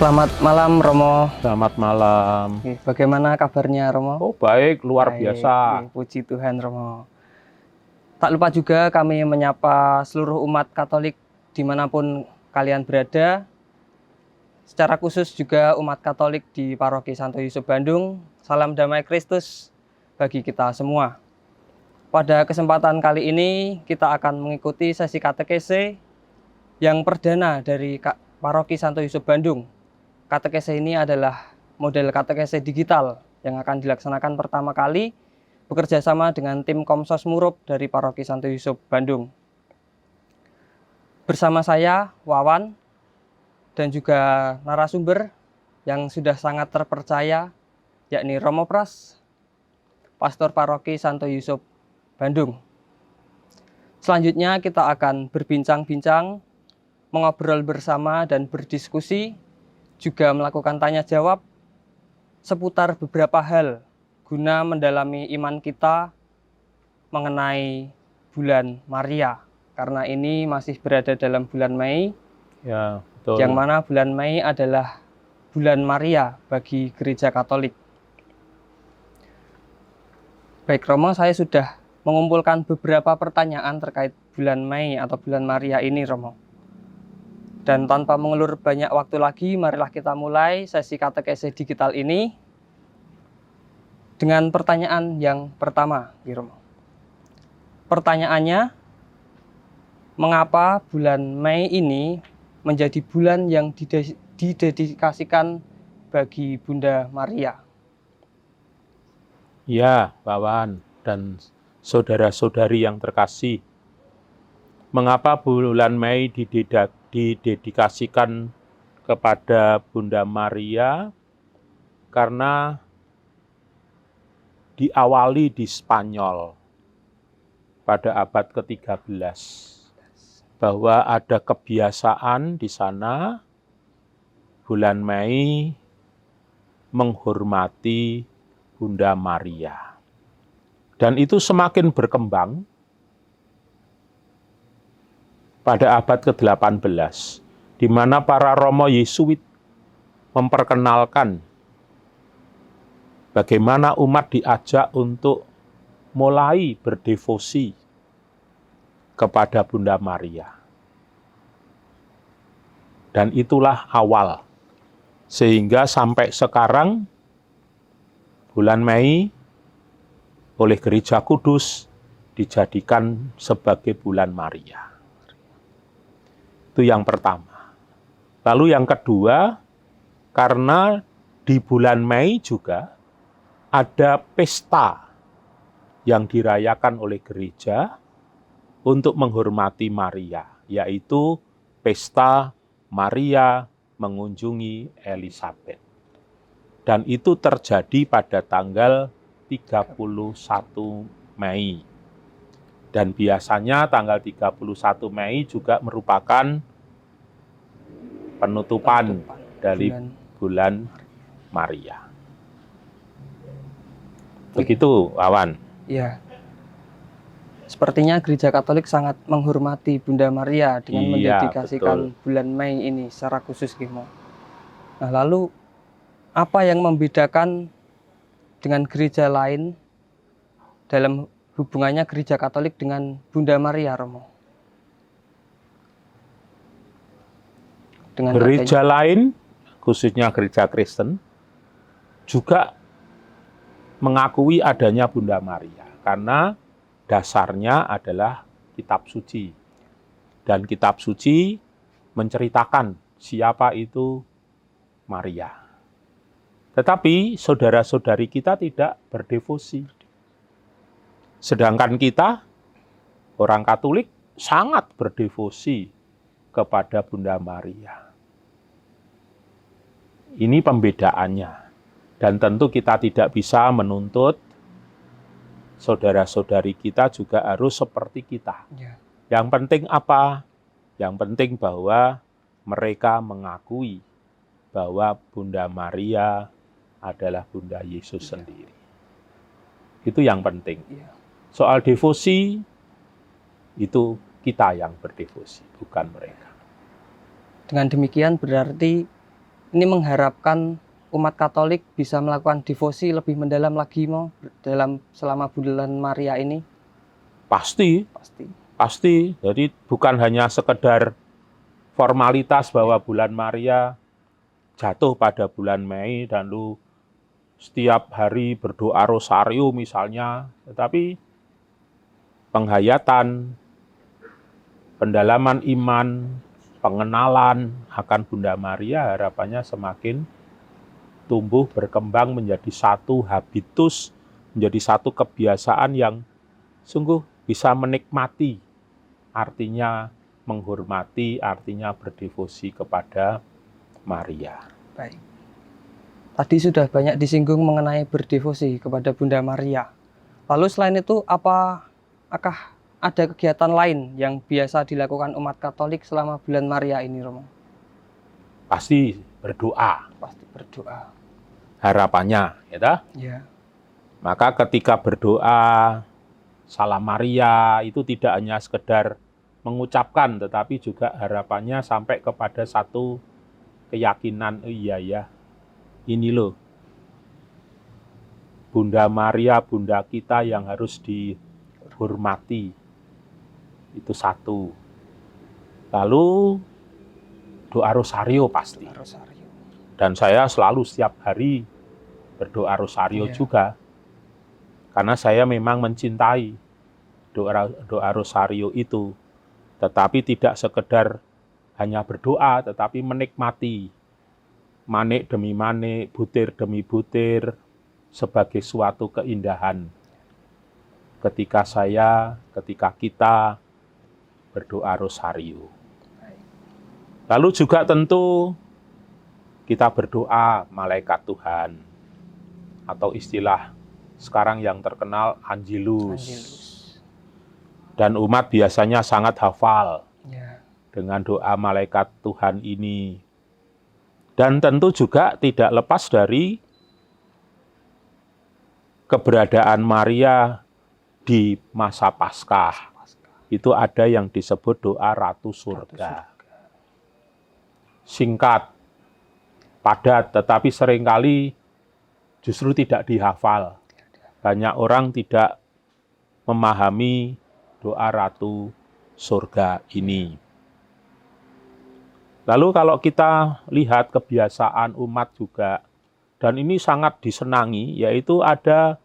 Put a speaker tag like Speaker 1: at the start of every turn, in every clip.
Speaker 1: Selamat malam Romo.
Speaker 2: Selamat malam.
Speaker 1: Oke, bagaimana kabarnya Romo?
Speaker 2: Oh baik, luar
Speaker 1: Baik,
Speaker 2: biasa.
Speaker 1: oke, puji Tuhan Romo. Tak lupa juga kami menyapa seluruh umat Katolik dimanapun kalian berada. Secara khusus juga umat Katolik di Paroki Santo Yusuf Bandung. Salam damai Kristus bagi kita semua. Pada kesempatan kali ini kita akan mengikuti sesi katekese yang perdana dari Paroki Santo Yusuf Bandung. Katekese ini adalah model katekese digital yang akan dilaksanakan pertama kali bekerja sama dengan tim Komsos Murup dari Paroki Santo Yusuf Bandung. Bersama saya, Wawan, dan juga narasumber yang sudah sangat terpercaya, yakni Romo Pras, Pastor Paroki Santo Yusuf Bandung. Selanjutnya kita akan berbincang-bincang, mengobrol bersama dan berdiskusi, juga melakukan tanya jawab seputar beberapa hal guna mendalami iman kita mengenai bulan Maria, karena ini masih berada dalam bulan Mei.
Speaker 2: Ya, betul.
Speaker 1: Yang mana bulan Mei adalah bulan Maria bagi Gereja Katolik. Baik Romo, saya sudah mengumpulkan beberapa pertanyaan terkait bulan Mei atau bulan Maria ini Romo. Dan tanpa mengulur banyak waktu lagi, marilah kita mulai sesi katekese digital ini dengan pertanyaan yang pertama, Romo. Pertanyaannya, mengapa bulan Mei ini menjadi bulan yang didedikasikan bagi Bunda Maria?
Speaker 2: Ya, Pak Wan dan saudara-saudari yang terkasih. Mengapa bulan Mei didedikasikan kepada Bunda Maria? Karena diawali di Spanyol pada abad ke-13 bahwa ada kebiasaan di sana bulan Mei menghormati Bunda Maria. Dan itu semakin berkembang pada abad ke-18, di mana para Romo Yesuit memperkenalkan bagaimana umat diajak untuk mulai berdevosi kepada Bunda Maria. Dan itulah awal. Sehingga sampai sekarang, bulan Mei oleh Gereja Kudus dijadikan sebagai bulan Maria. Itu yang pertama. Lalu yang kedua, karena di bulan Mei juga ada pesta yang dirayakan oleh gereja untuk menghormati Maria, yaitu pesta Maria mengunjungi Elizabeth. Dan itu terjadi pada tanggal 31 Mei. Dan biasanya tanggal 31 Mei juga merupakan penutupan dari bulan Maria. Begitu, Wawan.
Speaker 1: Ya. Sepertinya Gereja Katolik sangat menghormati Bunda Maria dengan mendedikasikan bulan Mei ini secara khusus, Gimo. Nah, lalu apa yang membedakan dengan gereja lain dalam hubungannya Gereja Katolik dengan Bunda Maria, Romo? Dengan
Speaker 2: gereja lain, khususnya gereja Kristen, juga mengakui adanya Bunda Maria, karena dasarnya adalah kitab suci. Dan kitab suci menceritakan siapa itu Maria. Tetapi saudara-saudari kita tidak berdevosi. Sedangkan kita, orang Katolik, sangat berdevosi kepada Bunda Maria. Ini pembedaannya. Dan tentu kita tidak bisa menuntut saudara-saudari kita juga harus seperti kita.
Speaker 1: Ya.
Speaker 2: Yang penting apa? Yang penting bahwa mereka mengakui bahwa Bunda Maria adalah Bunda Yesus sendiri. Itu yang penting. Soal devosi, itu kita yang berdevosi, bukan mereka.
Speaker 1: Dengan demikian berarti ini mengharapkan umat Katolik bisa melakukan devosi lebih mendalam lagi mau dalam selama bulan Maria ini.
Speaker 2: Pasti,
Speaker 1: Pasti.
Speaker 2: pasti. Jadi bukan hanya sekedar formalitas bahwa bulan Maria jatuh pada bulan Mei dan lu setiap hari berdoa rosario misalnya, tetapi penghayatan, pendalaman iman, pengenalan akan Bunda Maria harapannya semakin tumbuh berkembang menjadi satu habitus, menjadi satu kebiasaan yang sungguh bisa menikmati, artinya menghormati, artinya berdevosi kepada Maria.
Speaker 1: Baik. Tadi sudah banyak disinggung mengenai berdevosi kepada Bunda Maria. Lalu selain itu apakah ada kegiatan lain yang biasa dilakukan umat Katolik selama bulan Maria ini, Romo?
Speaker 2: Pasti berdoa,
Speaker 1: Pasti berdoa.
Speaker 2: harapannya, ya toh?
Speaker 1: Ya.
Speaker 2: Maka ketika berdoa Salam Maria itu tidak hanya sekedar mengucapkan, tetapi juga harapannya sampai kepada satu keyakinan, iya ya, ini loh, Bunda Maria, Bunda kita yang harus dihormati. Itu satu. Lalu doa rosario pasti.
Speaker 1: Rosario.
Speaker 2: Dan saya selalu setiap hari berdoa rosario
Speaker 1: Iya.
Speaker 2: juga. Karena saya memang mencintai doa rosario itu. Tetapi tidak sekedar hanya berdoa, tetapi menikmati. Manik demi manik, butir demi butir, sebagai suatu keindahan. Ketika kita berdoa rosario. Lalu juga tentu kita berdoa malaikat Tuhan. Atau istilah sekarang yang terkenal Angelus. Dan umat biasanya sangat hafal dengan doa malaikat Tuhan ini. Dan tentu juga tidak lepas dari keberadaan Maria di masa Paskah. Itu ada yang disebut doa Ratu Surga. Singkat, padat, tetapi seringkali justru tidak dihafal. Banyak orang tidak memahami doa Ratu Surga ini. Lalu kalau kita lihat kebiasaan umat juga, dan ini sangat disenangi, yaitu ada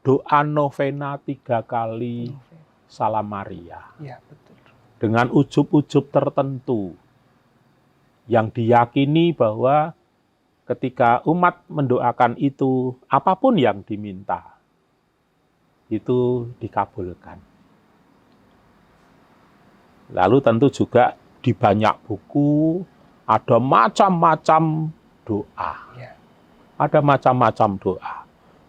Speaker 2: doa novena 3 kali Salam Maria.
Speaker 1: Ya, betul.
Speaker 2: Dengan ujub-ujub tertentu, yang diyakini bahwa ketika umat mendoakan itu, apapun yang diminta, itu dikabulkan. Lalu tentu juga di banyak buku ada macam-macam doa. Ada macam-macam doa.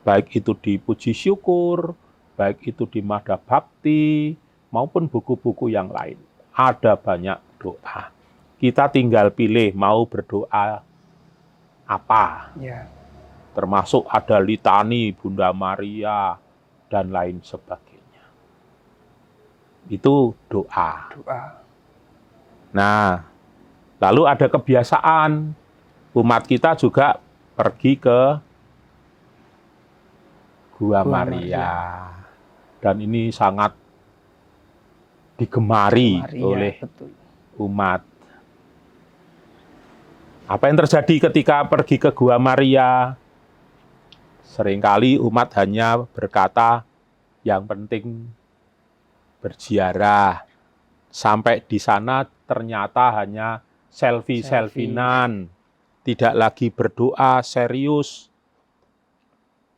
Speaker 2: Baik itu di puji syukur, baik itu di Mada Bhakti, maupun buku-buku yang lain. Ada banyak doa. Kita tinggal pilih mau berdoa apa. Termasuk ada litani Bunda Maria dan lain sebagainya. Itu doa. Nah, lalu ada kebiasaan umat kita juga pergi ke Gua Maria. Dan ini sangat digemari oleh umat. Apa yang terjadi ketika pergi ke Gua Maria? Seringkali umat hanya berkata, yang penting berziarah. Sampai di sana ternyata hanya selfie-selfinan. Tidak lagi berdoa serius.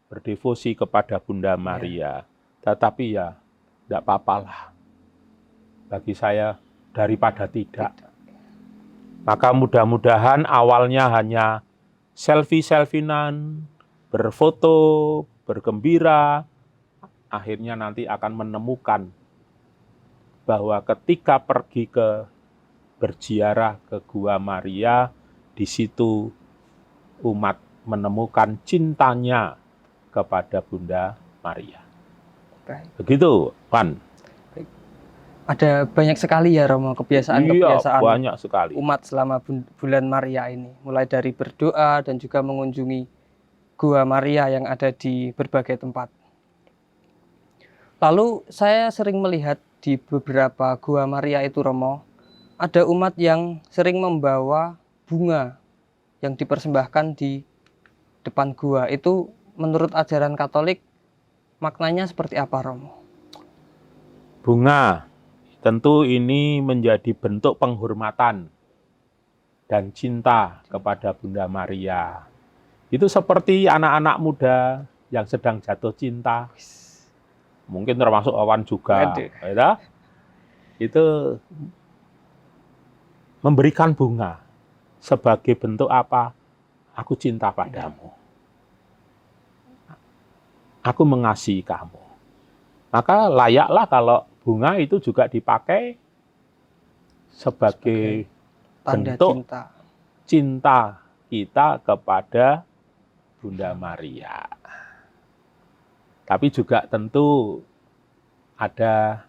Speaker 2: Berdevosi kepada Bunda Maria. Tetapi ya, tidak apa-apalah. Bagi saya, daripada tidak. Maka mudah-mudahan awalnya hanya selfie-selfinan, berfoto, bergembira, akhirnya nanti akan menemukan bahwa ketika pergi ke berziarah ke Gua Maria, di situ umat menemukan cintanya kepada Bunda Maria. Begitu, Pan.
Speaker 1: Ada banyak sekali ya Romo
Speaker 2: Iya,
Speaker 1: kebiasaan-kebiasaan
Speaker 2: banyak sekali.
Speaker 1: umat selama bulan Maria ini. Mulai dari berdoa dan juga mengunjungi Gua Maria yang ada di berbagai tempat. Lalu saya sering melihat di beberapa Gua Maria itu Romo, ada umat yang sering membawa bunga yang dipersembahkan di depan gua. Itu menurut ajaran Katolik maknanya seperti apa Romo?
Speaker 2: Bunga, tentu ini menjadi bentuk penghormatan dan cinta kepada Bunda Maria. Itu seperti anak-anak muda yang sedang jatuh cinta. Mungkin termasuk Wawan juga.
Speaker 1: Waduh.
Speaker 2: Ya, itu memberikan bunga sebagai bentuk apa? Aku cinta padamu. Aku mengasihi kamu. Maka layaklah kalau bunga itu juga dipakai sebagai
Speaker 1: Tanda
Speaker 2: bentuk
Speaker 1: cinta.
Speaker 2: cinta kita kepada Bunda Maria. Tapi juga tentu ada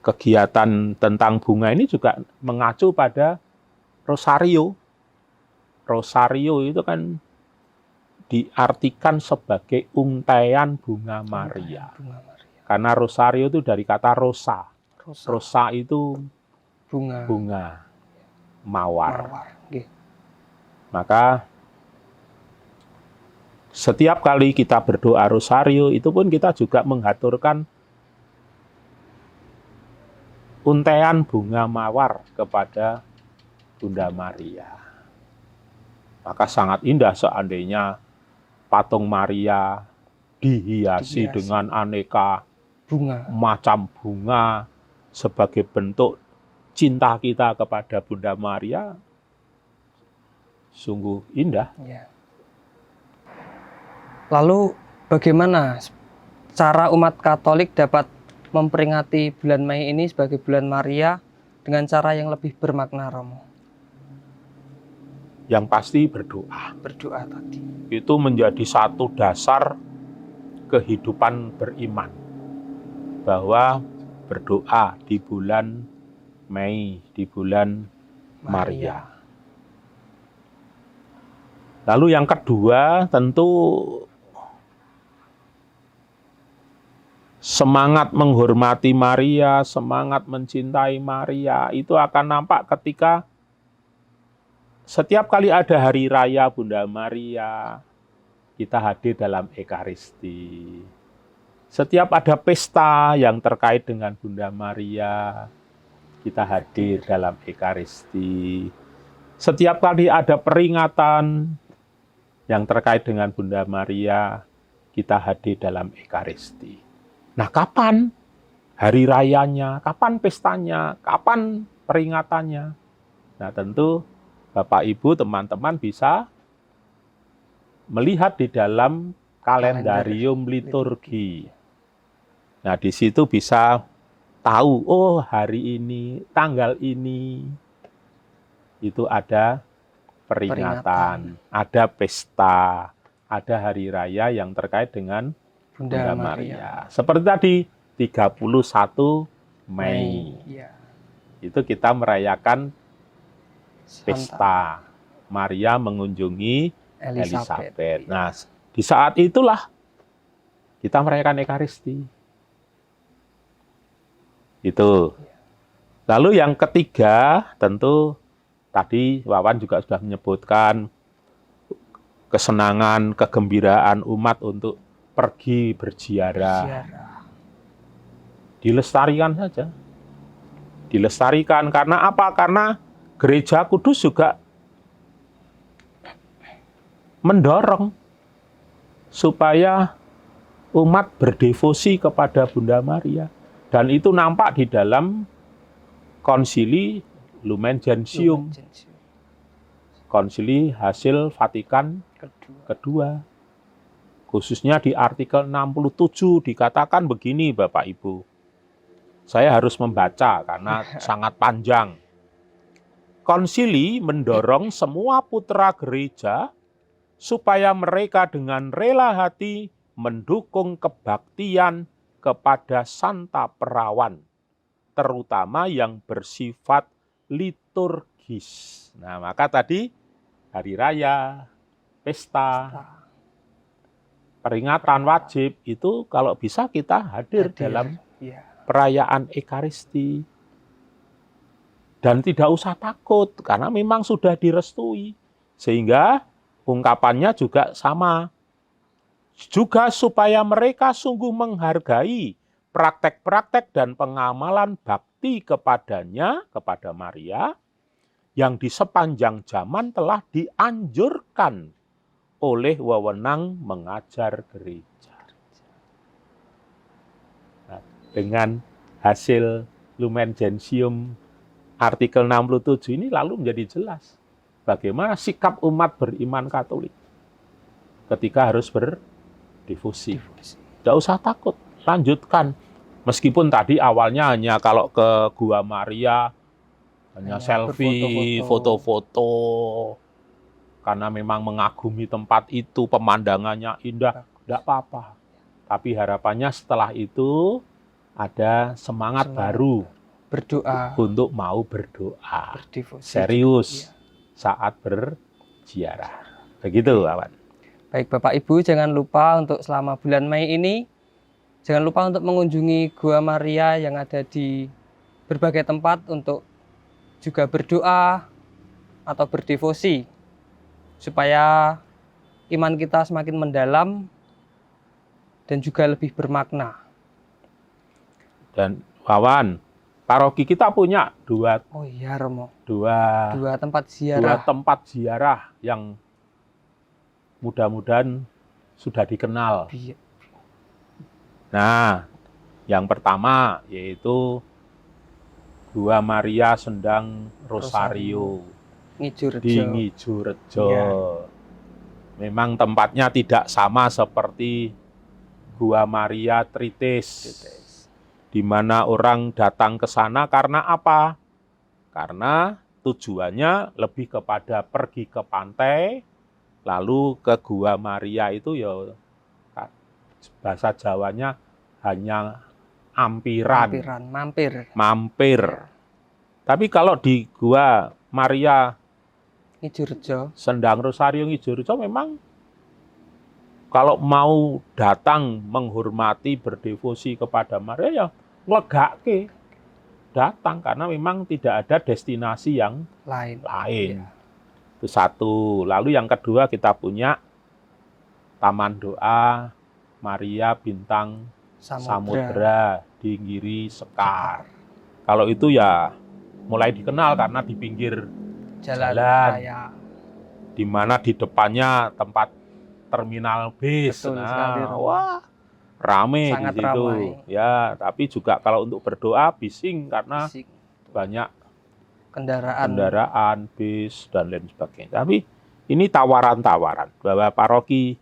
Speaker 2: kegiatan tentang bunga ini juga mengacu pada rosario. Rosario itu kan diartikan sebagai untaian bunga Maria.
Speaker 1: Bunga Maria.
Speaker 2: Karena rosario itu dari kata rosa.
Speaker 1: Rosa.
Speaker 2: Rosa itu
Speaker 1: Bunga.
Speaker 2: bunga mawar.
Speaker 1: Mawar. Nggih.
Speaker 2: Maka setiap kali kita berdoa rosario itu pun kita juga menghaturkan untaian bunga mawar kepada Bunda Maria. Maka sangat indah seandainya patung Maria dihiasi dengan aneka
Speaker 1: bunga.
Speaker 2: macam bunga sebagai bentuk cinta kita kepada Bunda Maria. Sungguh indah.
Speaker 1: Ya. Lalu bagaimana cara umat Katolik dapat memperingati bulan Mei ini sebagai bulan Maria dengan cara yang lebih bermakna Romo?
Speaker 2: Yang pasti berdoa.
Speaker 1: Berdoa tadi.
Speaker 2: Itu menjadi satu dasar kehidupan beriman. Bahwa berdoa di bulan Mei, di bulan Maria. Lalu yang kedua tentu semangat menghormati Maria, semangat mencintai Maria itu akan nampak ketika setiap kali ada hari raya Bunda Maria, kita hadir dalam Ekaristi. Setiap ada pesta yang terkait dengan Bunda Maria, kita hadir dalam Ekaristi. Setiap kali ada peringatan yang terkait dengan Bunda Maria, kita hadir dalam Ekaristi. Nah, kapan hari rayanya, kapan pestanya, kapan peringatannya? Nah, tentu Bapak Ibu, teman-teman bisa melihat di dalam kalendarium liturgi. Nah, di situ bisa tahu, oh hari ini, tanggal ini, itu ada peringatan, ada pesta, ada hari raya yang terkait dengan Bunda Maria. Seperti tadi, 31 Mei.
Speaker 1: Ya.
Speaker 2: Itu kita merayakan pesta Maria mengunjungi Elizabeth. Nah, di saat itulah kita merayakan Ekaristi. Itu. Lalu yang ketiga, tentu tadi Wawan juga sudah menyebutkan kesenangan, kegembiraan umat untuk pergi berziarah. Dilestarikan saja. Dilestarikan karena apa? Karena Gereja Kudus juga mendorong supaya umat berdevosi kepada Bunda Maria. Dan itu nampak di dalam Konsili Lumen Gentium. Konsili hasil Vatikan kedua. Khususnya di artikel 67 dikatakan begini Bapak Ibu. Saya harus membaca karena sangat panjang. Konsili mendorong semua putra gereja supaya mereka dengan rela hati mendukung kebaktian kepada Santa Perawan, terutama yang bersifat liturgis. Nah, maka tadi hari raya, pesta, peringatan wajib itu kalau bisa kita hadir dalam perayaan Ekaristi. Dan tidak usah takut, karena memang sudah direstui. Sehingga ungkapannya juga sama. Juga supaya mereka sungguh menghargai praktek-praktek dan pengamalan bakti kepadanya, kepada Maria, yang di sepanjang zaman telah dianjurkan oleh wewenang mengajar gereja. Nah, dengan hasil Lumen Gentium artikel 67 ini lalu menjadi jelas bagaimana sikap umat beriman Katolik ketika harus berdevosi. Tidak usah takut, lanjutkan. Meskipun tadi awalnya hanya kalau ke Gua Maria, hanya selfie, foto-foto, karena memang mengagumi tempat itu, pemandangannya indah, tidak apa-apa. Tapi harapannya setelah itu ada semangat baru
Speaker 1: berdoa,
Speaker 2: untuk mau berdoa
Speaker 1: berdevosi,
Speaker 2: serius saat berziarah. Begitu, Awan.
Speaker 1: Baik Bapak Ibu, jangan lupa untuk selama bulan Mei ini, jangan lupa untuk mengunjungi Gua Maria yang ada di berbagai tempat untuk juga berdoa atau berdevosi, supaya iman kita semakin mendalam dan juga lebih bermakna.
Speaker 2: Dan Wawan, paroki kita punya dua
Speaker 1: tempat
Speaker 2: ziarah yang mudah-mudahan sudah dikenal. Nah, yang pertama yaitu Gua Maria Sendang Rosario di Ngijurejo. Memang tempatnya tidak sama seperti Gua Maria Tritis, di mana orang datang ke sana karena apa? Karena tujuannya lebih kepada pergi ke pantai, lalu ke Gua Maria itu ya bahasa Jawanya hanya mampir. Tapi kalau di Gua Maria
Speaker 1: Ngijurejo,
Speaker 2: Sendang Rosario Ngijurejo memang kalau mau datang menghormati, berdevosi kepada Maria ya nglegake datang, karena memang tidak ada destinasi yang lain. Itu satu. Lalu yang kedua kita punya Taman Doa Maria Bintang Samudra di Giri Sekar. Kalau itu ya mulai dikenal karena di pinggir jalan, di mana di depannya tempat terminal bis. Wah, rame di situ. Ya, tapi juga kalau untuk berdoa bising karena banyak kendaraan, bis, dan lain sebagainya. Tapi ini tawaran-tawaran bahwa paroki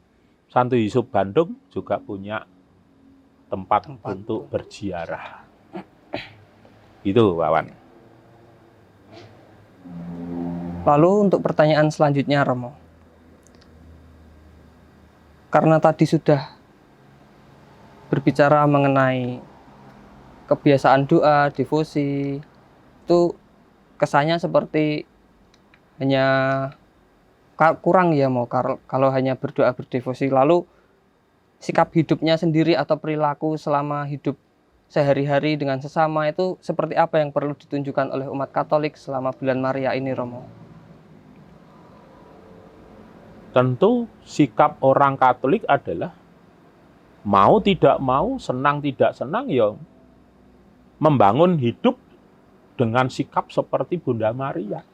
Speaker 2: Santo Yusuf Bandung juga punya tempat untuk berziarah. Itu, Wawan.
Speaker 1: Lalu untuk pertanyaan selanjutnya, Romo. Karena tadi sudah berbicara mengenai kebiasaan doa, devosi, itu kesannya seperti hanya kurang ya mau kalau hanya berdoa berdevosi. Lalu sikap hidupnya sendiri atau perilaku selama hidup sehari-hari dengan sesama itu seperti apa yang perlu ditunjukkan oleh umat Katolik selama bulan Maria ini, Romo?
Speaker 2: Tentu sikap orang Katolik adalah mau tidak mau, senang tidak senang ya membangun hidup dengan sikap seperti Bunda Maria.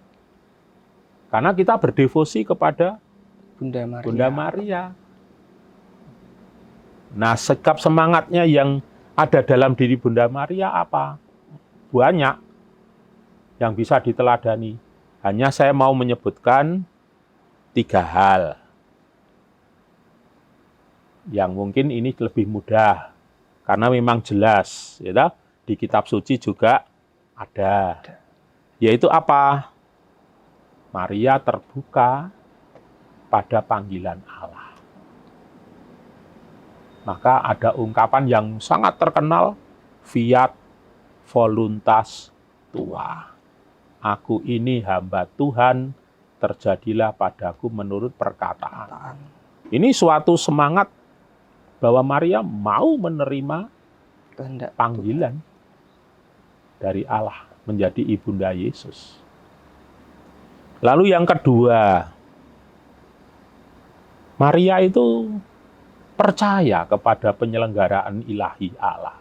Speaker 2: Karena kita berdevosi kepada Bunda Maria. Nah, sikap semangatnya yang ada dalam diri Bunda Maria apa? Banyak yang bisa diteladani. Hanya saya mau menyebutkan 3 hal. Yang mungkin ini lebih mudah. Karena memang jelas. Ya, di kitab suci juga ada. Yaitu apa? Maria terbuka pada panggilan Allah. Maka ada ungkapan yang sangat terkenal, fiat voluntas tua. Aku ini hamba Tuhan, terjadilah padaku menurut perkataan. Ini suatu semangat bahwa Maria mau menerima
Speaker 1: Kehendak
Speaker 2: panggilan dari Allah menjadi ibunda Yesus. Lalu yang kedua, Maria itu percaya kepada penyelenggaraan ilahi Allah.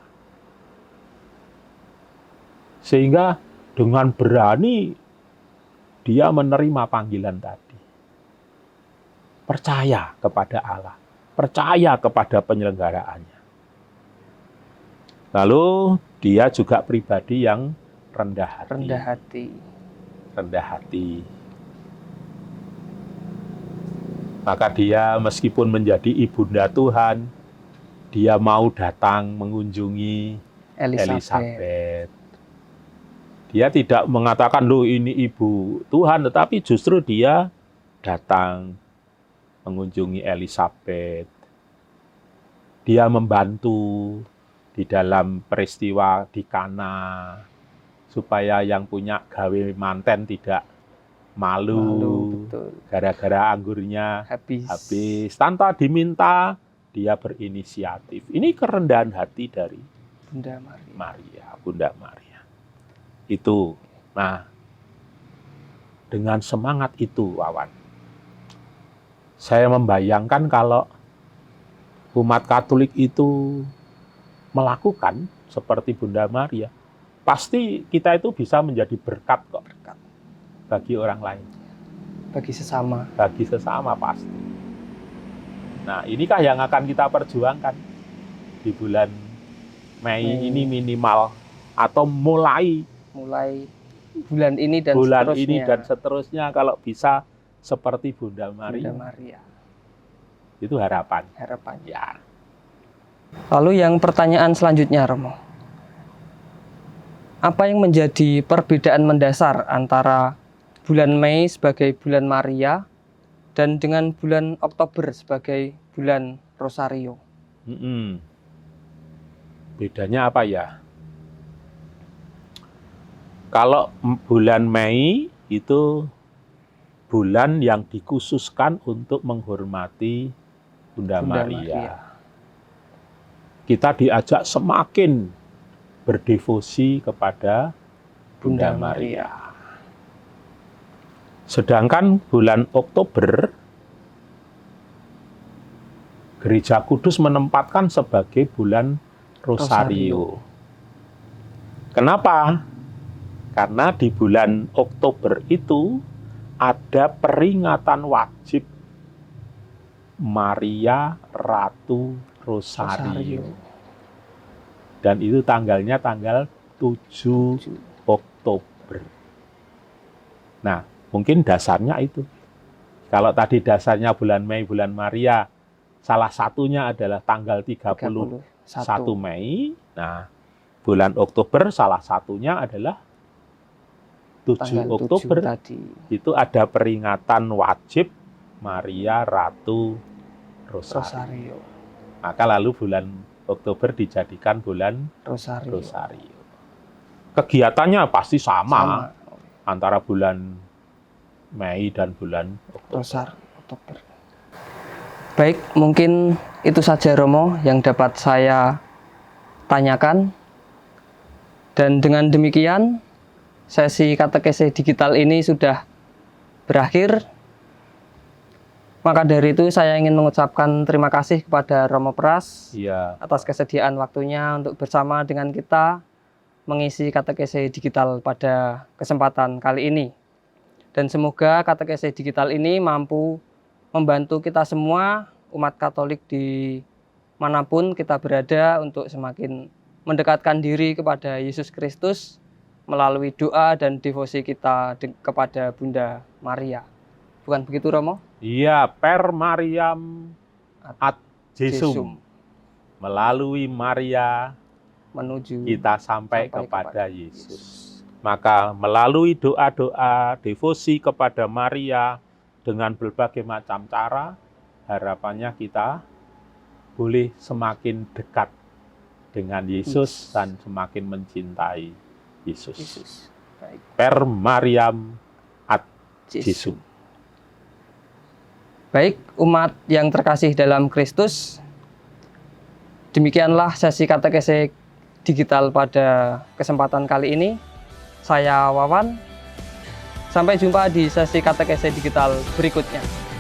Speaker 2: Sehingga dengan berani dia menerima panggilan tadi. Percaya kepada Allah, percaya kepada penyelenggaraannya. Lalu dia juga pribadi yang rendah hati.
Speaker 1: rendah hati.
Speaker 2: Rendah hati. Maka dia meskipun menjadi ibunda Tuhan, dia mau datang mengunjungi Elisabeth. Dia tidak mengatakan, loh ini ibu Tuhan, tetapi justru dia datang mengunjungi Elisabeth. Dia membantu di dalam peristiwa di Kana, supaya yang punya gawe manten tidak malu
Speaker 1: betul.
Speaker 2: Gara-gara anggurnya
Speaker 1: Habis.
Speaker 2: tanpa diminta, dia berinisiatif. Ini kerendahan hati dari
Speaker 1: Bunda Maria.
Speaker 2: Bunda Maria. Itu. Nah, dengan semangat itu, Wawan, saya membayangkan kalau umat Katolik itu melakukan seperti Bunda Maria, pasti kita itu bisa menjadi berkat kok.
Speaker 1: Berkat
Speaker 2: Bagi orang lain.
Speaker 1: bagi sesama.
Speaker 2: Bagi sesama pasti. Nah, inikah yang akan kita perjuangkan di bulan Mei ini minimal, atau mulai
Speaker 1: bulan ini dan
Speaker 2: seterusnya kalau bisa seperti Bunda Maria. Itu harapan. Ya.
Speaker 1: Lalu yang pertanyaan selanjutnya, Romo. Apa yang menjadi perbedaan mendasar antara bulan Mei sebagai bulan Maria dan dengan bulan Oktober sebagai bulan Rosario?
Speaker 2: Bedanya apa ya? Kalau bulan Mei itu bulan yang dikhususkan untuk menghormati Bunda Maria. Kita diajak semakin berdevosi kepada Bunda Maria. Sedangkan bulan Oktober, Gereja Kudus menempatkan sebagai bulan Rosario. Kenapa? Karena di bulan Oktober itu ada peringatan wajib Maria Ratu Rosario. Dan itu tanggalnya tanggal 7 Oktober. Nah, mungkin dasarnya itu. Kalau tadi dasarnya bulan Mei, bulan Maria, salah satunya adalah tanggal 31 Mei. Nah, bulan Oktober salah satunya adalah 7 Oktober. Itu ada peringatan wajib Maria Ratu Rosario. Maka lalu bulan Oktober dijadikan bulan Rosario. Kegiatannya pasti sama. Antara bulan Mei dan bulan
Speaker 1: Oktober. Baik, mungkin itu saja Romo yang dapat saya tanyakan. Dan dengan demikian, sesi katekese digital ini sudah berakhir. Maka dari itu saya ingin mengucapkan terima kasih kepada Romo Pras atas kesediaan waktunya untuk bersama dengan kita mengisi katekese digital pada kesempatan kali ini. Dan semoga katekese digital ini mampu membantu kita semua, umat Katolik di manapun kita berada, untuk semakin mendekatkan diri kepada Yesus Kristus melalui doa dan devosi kita kepada Bunda Maria. Bukan begitu, Romo?
Speaker 2: Iya, per Mariam ad Jesum. Melalui Maria
Speaker 1: menuju
Speaker 2: kita sampai kepada Yesus. Maka melalui doa-doa devosi kepada Maria dengan berbagai macam cara, harapannya kita boleh semakin dekat dengan Yesus dan semakin mencintai Yesus.
Speaker 1: Baik.
Speaker 2: Per Mariam ad Jesu.
Speaker 1: Baik, umat yang terkasih dalam Kristus, demikianlah sesi katekese digital pada kesempatan kali ini. Saya Wawan. Sampai jumpa di sesi katekese digital berikutnya.